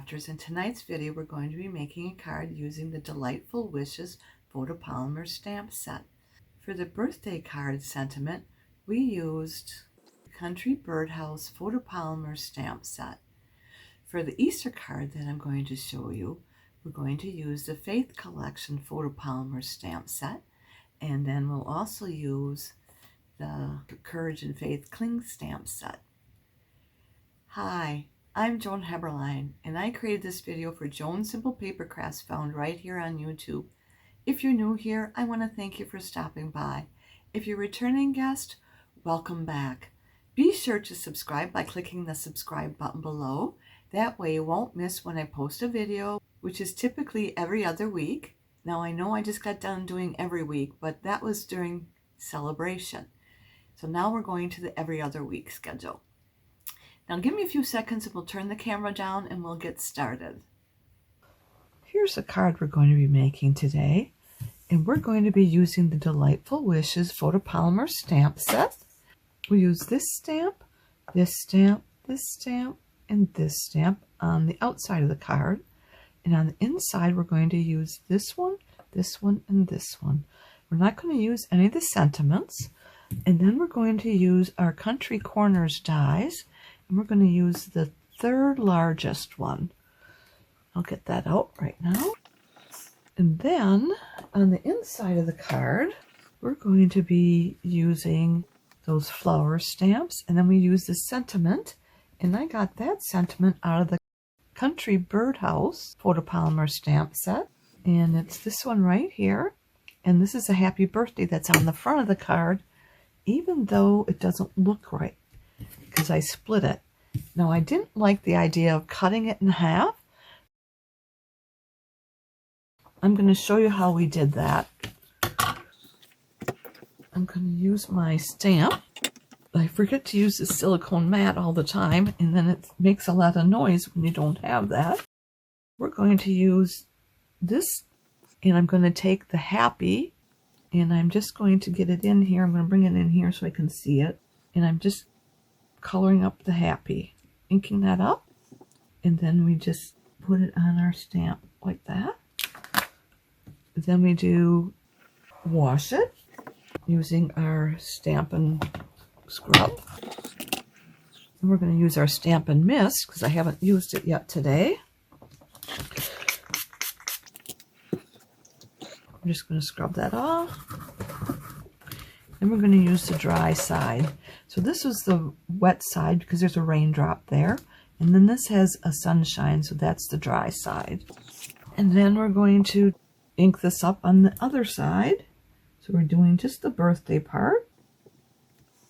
Crafters. In tonight's video, we're going to be making a card using the Delightful Wishes Photopolymer stamp set. For the birthday card sentiment, we used the Country Birdhouse Photopolymer stamp set. For the Easter card that I'm going to show you, we're going to use the Faith Collection Photopolymer stamp set, and then we'll also use the Courage and Faith Cling stamp set. Hi, I'm Joan Heberlein, and I created this video for Joan Simple Paper Crafts, found right here on YouTube. If you're new here, I want to thank you for stopping by. If you're a returning guest, welcome back. Be sure to subscribe by clicking the subscribe button below. That way you won't miss when I post a video, which is typically every other week. Now I know I just got done doing every week, but that was during celebration. So now we're going to the every other week schedule. Now give me a few seconds and we'll turn the camera down and we'll get started. Here's a card we're going to be making today, and we're going to be using the Delightful Wishes Photopolymer stamp set. We use this stamp, this stamp, this stamp, and this stamp on the outside of the card, and on the inside we're going to use this one, and this one. We're not going to use any of the sentiments, and then we're going to use our Country Corners dies. And we're going to use the third largest one. I'll get that out right now. And then on the inside of the card, we're going to be using those flower stamps. And then we use the sentiment. And I got that sentiment out of the Country Birdhouse Photopolymer stamp set. And it's this one right here. And this is a happy birthday that's on the front of the card, even though it doesn't look right, because I split it. Now I didn't like the idea of cutting it in half. I'm going to show you how we did that. I'm going to use my stamp. I forget to use the silicone mat all the time, and then it makes a lot of noise when you don't have that. We're going to use this, and I'm going to take the happy, and I'm just going to get it in here. I'm going to bring it in here so I can see it, and I'm just coloring up the happy, inking that up, and then we just put it on our stamp like that. Then we do wash it using our Stampin' Scrub. And we're going to use our Stampin' Mist because I haven't used it yet today. I'm just going to scrub that off. And we're going to use the dry side. So this is the wet side because there's a raindrop there. And then this has a sunshine, so that's the dry side. And then we're going to ink this up on the other side. So we're doing just the birthday part.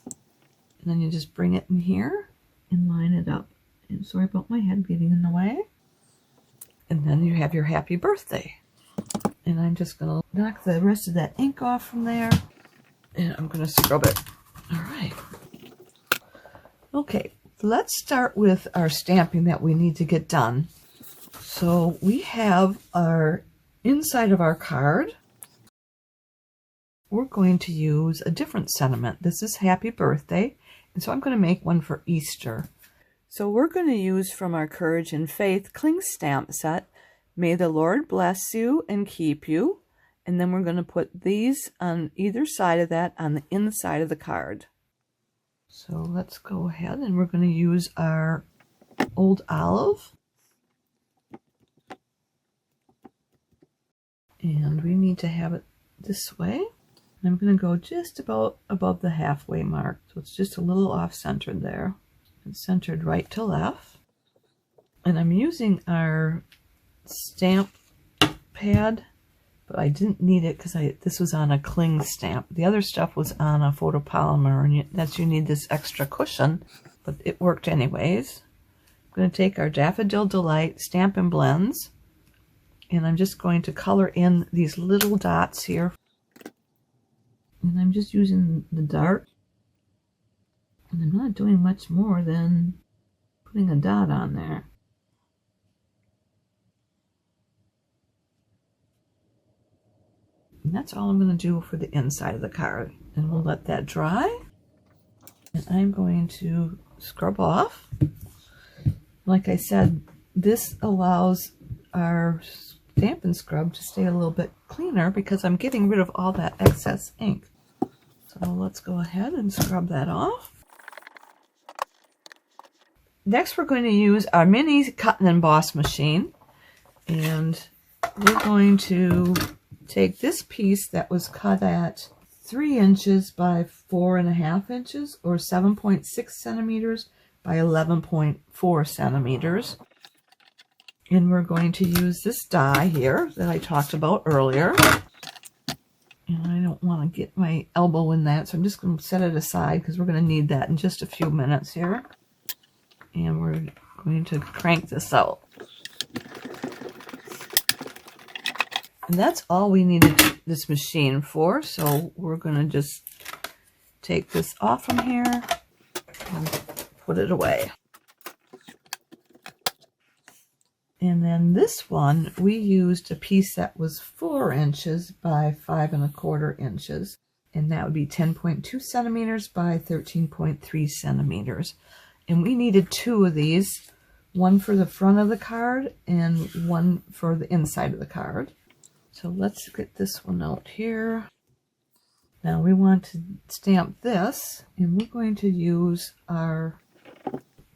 And then you just bring it in here and line it up. And sorry about my head getting in the way. And then you have your happy birthday. And I'm just going to knock the rest of that ink off from there. And I'm going to scrub it. All right. Okay, let's start with our stamping that we need to get done. So we have our inside of our card. We're going to use a different sentiment. This is Happy Birthday, and so I'm going to make one for Easter. So we're going to use from our Courage and Faith Cling stamp set, May the Lord bless you and keep you. And then we're going to put these on either side of that on the inside of the card. So let's go ahead and we're going to use our Old Olive. And we need to have it this way. And I'm going to go just about above the halfway mark. So it's just a little off-centered there. It's centered right to left. And I'm using our stamp pad, but I didn't need it because this was on a cling stamp. The other stuff was on a photopolymer, and you need this extra cushion, but it worked anyways. I'm going to take our Daffodil Delight Stampin' Blends, and I'm just going to color in these little dots here. And I'm just using the dart, and I'm not doing much more than putting a dot on there. And that's all I'm going to do for the inside of the card. And we'll let that dry. And I'm going to scrub off. Like I said, this allows our stamp and scrub to stay a little bit cleaner because I'm getting rid of all that excess ink. So let's go ahead and scrub that off. Next, we're going to use our mini cut and emboss machine, and we're going to take this piece that was cut at 3 inches by 4.5 inches, or 7.6 centimeters by 11.4 centimeters. And we're going to use this die here that I talked about earlier. And I don't want to get my elbow in that, so I'm just going to set it aside because we're going to need that in just a few minutes here. And we're going to crank this out. And that's all we needed this machine for, so we're going to just take this off from here and put it away. And then this one, we used a piece that was 4 inches by 5.25 inches, and that would be 10.2 centimeters by 13.3 centimeters. And we needed 2 of these, one for the front of the card and one for the inside of the card. So let's get this one out here. Now we want to stamp this, and we're going to use our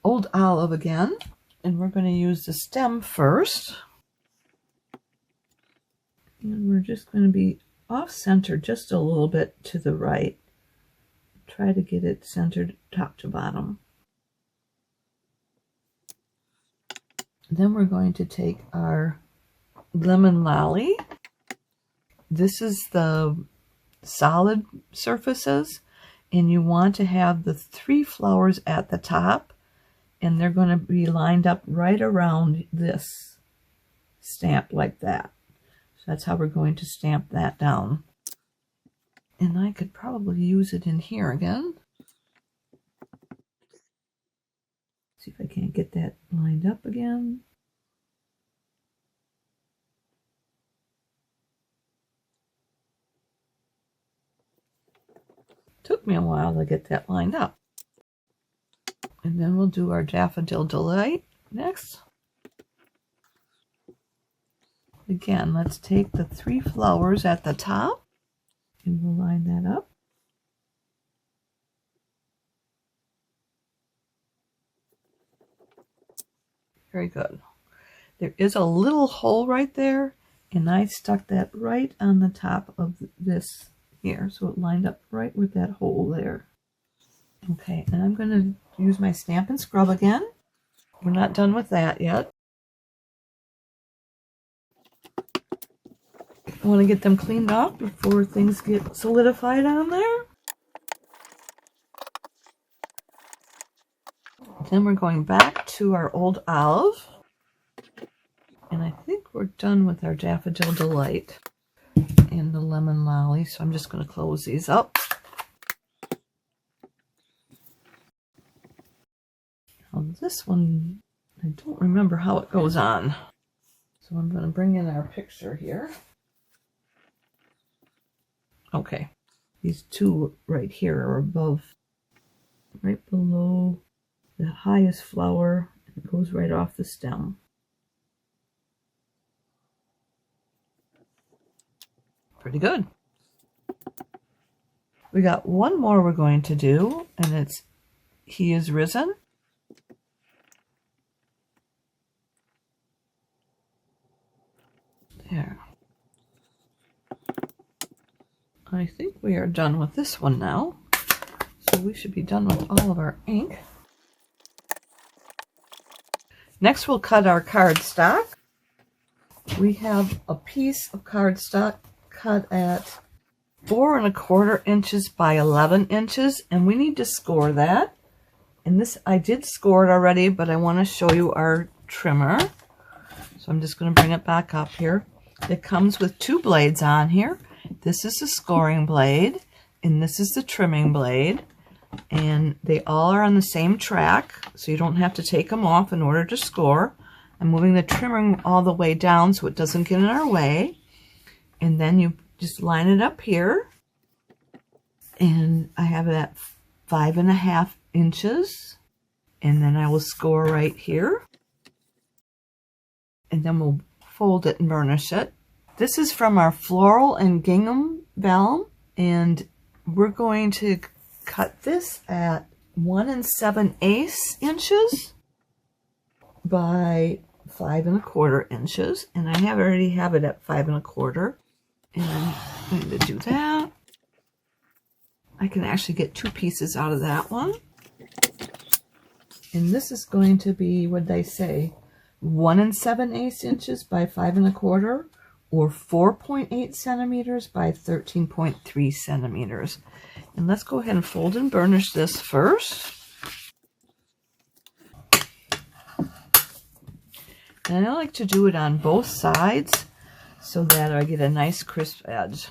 Old Olive again, and we're going to use the stem first. And we're just going to be off-center just a little bit to the right. Try to get it centered top to bottom. Then we're going to take our Lemon Lolly. This is the solid surfaces, and you want to have the 3 flowers at the top, and they're going to be lined up right around this stamp like that. So that's how we're going to stamp that down. And I could probably use it in here again. See if I can't get that lined up again. Took me a while to get that lined up. And then we'll do our Daffodil Delight next. Again, let's take the 3 flowers at the top and we'll line that up. Very good. There is a little hole right there, and I stuck that right on the top of this here, so it lined up right with that hole there. Okay, and I'm going to use my stamp and scrub again. We're not done with that yet. I want to get them cleaned off before things get solidified on there. Then we're going back to our Old Olive. And I think we're done with our Daffodil Delight and the Lemon Lolly, so I'm just going to close these up. Now this one, I don't remember how it goes on. So I'm going to bring in our picture here. Okay, these 2 right here are above, right below the highest flower, and it goes right off the stem. Pretty good. We got one more we're going to do, and it's He is Risen. There. I think we are done with this one now. So we should be done with all of our ink. Next we'll cut our cardstock. We have a piece of cardstock cut at 4.25 inches by 11 inches, and we need to score that. And this, I did score it already, but I want to show you our trimmer. So I'm just going to bring it back up here. It comes with 2 blades on here. This is the scoring blade, and this is the trimming blade. And they all are on the same track, so you don't have to take them off in order to score. I'm moving the trimming all the way down so it doesn't get in our way. And then you just line it up here. And I have it at 5.5 inches. And then I will score right here. and then we'll fold it and burnish it. This is from our Floral and Gingham Vellum, and we're going to cut this at 1 7/8 inches by 5 1/4 inches, and I already have it at 5 1/4, and I'm going to do that. I can actually get 2 pieces out of that one, and this is going to be, what did I say, 1 7/8 inches by 5 1/4, or 4.8 centimeters by 13.3 centimeters. And let's go ahead and fold and burnish this first. And I like to do it on both sides so that I get a nice crisp edge.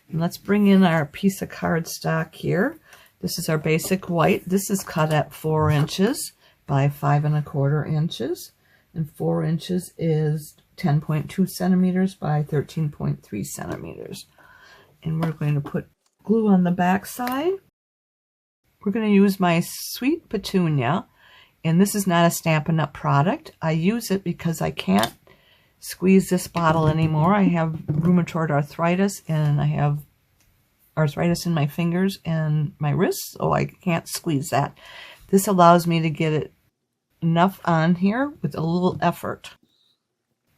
And let's bring in our piece of cardstock here. This is our basic white. This is cut at 4 inches by 5 1/4 inches. And 4 inches is 10.2 centimeters by 13.3 centimeters. And we're going to put glue on the back side. We're going to use my Sweet Petunia, and this is not a Stampin' Up! Product. I use it because I can't squeeze this bottle anymore. I have rheumatoid arthritis, and I have arthritis in my fingers and my wrists, so I can't squeeze that. This allows me to get it enough on here with a little effort.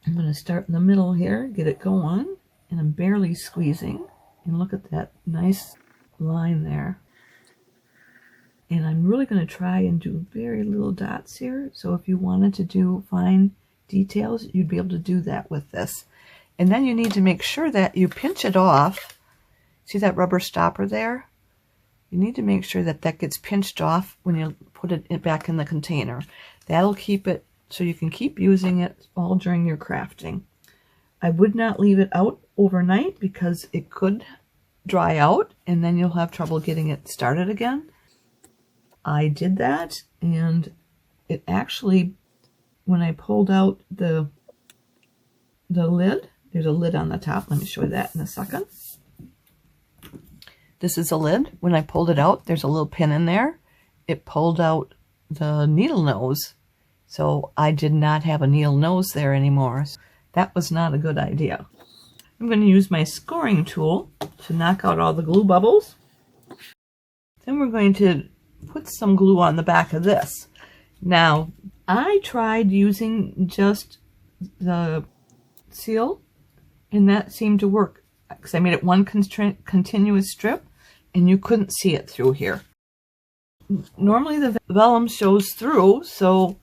I'm going to start in the middle here, get it going, and I'm barely squeezing. And look at that nice line there. And I'm really going to try and do very little dots here. So if you wanted to do fine details, you'd be able to do that with this. And then you need to make sure that you pinch it off. See that rubber stopper there? You need to make sure that that gets pinched off when you put it back in the container. That'll keep it so you can keep using it all during your crafting. I would not leave it out overnight because it could dry out and then you'll have trouble getting it started again. I did that, and it actually, when I pulled out the lid, there's a lid on the top. Let me show you that in a second. This is a lid. When I pulled it out, there's a little pin in there. It pulled out the needle nose. So I did not have a needle nose there anymore. That was not a good idea. I'm going to use my scoring tool to knock out all the glue bubbles. Then we're going to put some glue on the back of this. Now, I tried using just the seal, and that seemed to work because I made it one continuous strip, and you couldn't see it through here. Normally the vellum shows through, so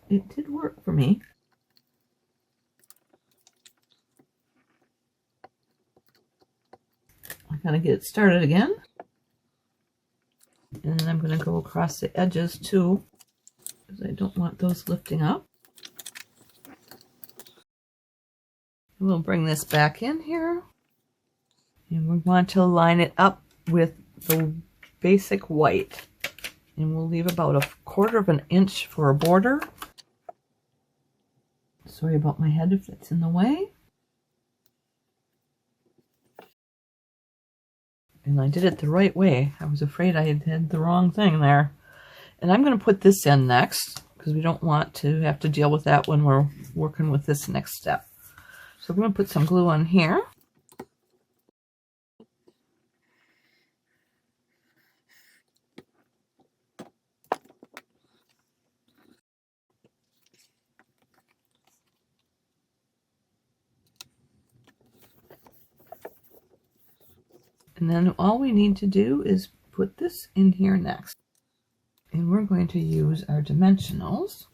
it did work for me. I'm going to get it started again. And then I'm going to go across the edges too, because I don't want those lifting up. And we'll bring this back in here. And we want to line it up with the basic white. And we'll leave about 1/4 of an inch for a border. Sorry about my head if it's in the way. And I did it the right way. I was afraid I had the wrong thing there. And I'm going to put this in next because we don't want to have to deal with that when we're working with this next step. So I'm going to put some glue on here. And then all we need to do is put this in here next. And we're going to use our dimensionals.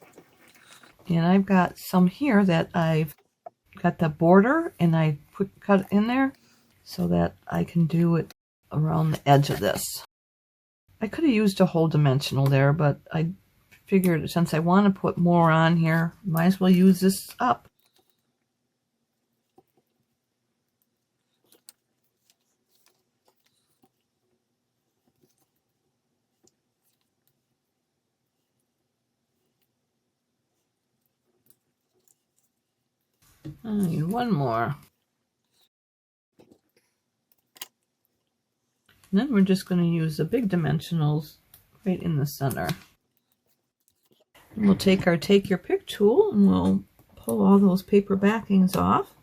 And I've got some here that I've got the border and I cut in there so that I can do it around the edge of this. I could have used a whole dimensional there, but I figured since I want to put more on here, might as well use this up. I need one more. And then we're just going to use the big dimensionals right in the center. And we'll take our Take Your Pick tool and we'll pull all those paper backings off.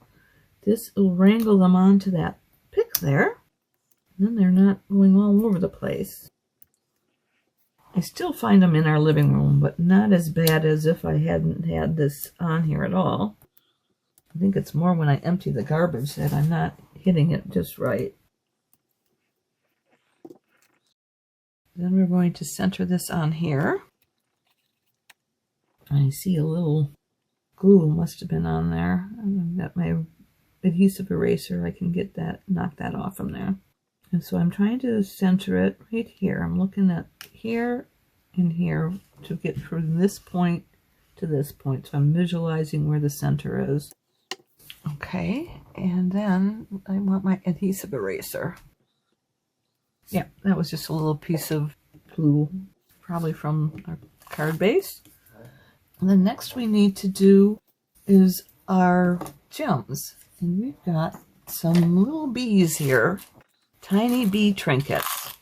This will wrangle them onto that pick there. Then they're not going all over the place. I still find them in our living room, but not as bad as if I hadn't had this on here at all. I think it's more when I empty the garbage that I'm not hitting it just right. Then we're going to center this on here. I see a little glue must have been on there. I've got my adhesive eraser. I can get that, knock that off from there. And so I'm trying to center it right here. I'm looking at here and here to get from this point to this point. So I'm visualizing where the center is. Okay, and then I want my adhesive eraser. Yeah, that was just a little piece of glue, probably from our card base. And then next we need to do is our gems. And we've got some little bees here, tiny bee trinkets.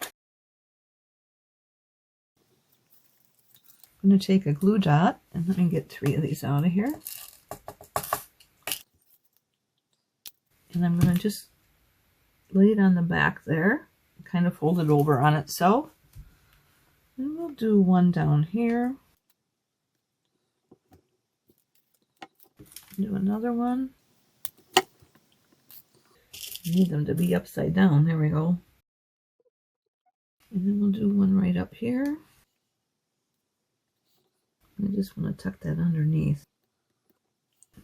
I'm going to take a glue dot, and let me get 3 of these out of here. And I'm going to just lay it on the back there, kind of fold it over on itself. And we'll do one down here. Do another one. Need them to be upside down. There we go. And then we'll do one right up here. I just want to tuck that underneath.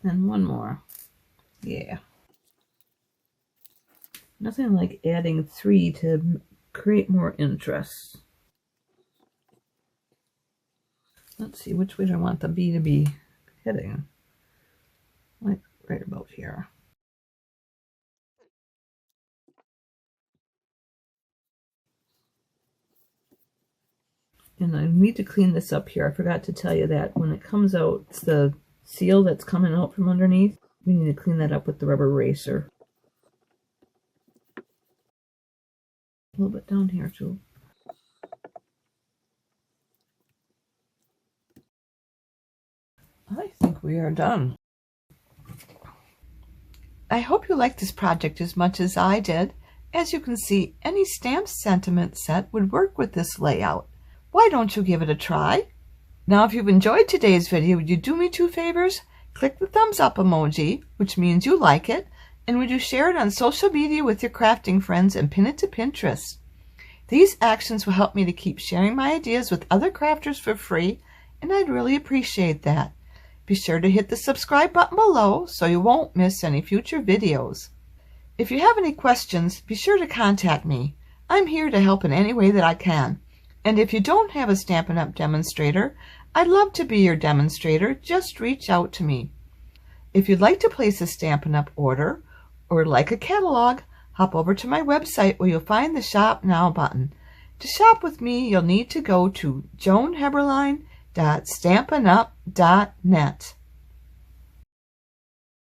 And one more. Yeah. Nothing like adding 3 to create more interest. Let's see, which way do I want the bee to be heading? Like right about here. And I need to clean this up here. I forgot to tell you that when it comes out, it's the seal that's coming out from underneath. We need to clean that up with the rubber eraser. A little bit down here too. I think we are done. I hope you liked this project as much as I did. As you can see, any stamped sentiment set would work with this layout. Why don't you give it a try? Now, if you've enjoyed today's video, would you do me 2 favors? Click the thumbs up emoji, which means you like it, and would you share it on social media with your crafting friends and pin it to Pinterest? These actions will help me to keep sharing my ideas with other crafters for free, and I'd really appreciate that. Be sure to hit the subscribe button below so you won't miss any future videos. If you have any questions, be sure to contact me. I'm here to help in any way that I can. And if you don't have a Stampin' Up! Demonstrator, I'd love to be your demonstrator. Just reach out to me. If you'd like to place a Stampin' Up! Order or like a catalog, hop over to my website where you'll find the Shop Now button. To shop with me, you'll need to go to joanheberlein.stampinup.net.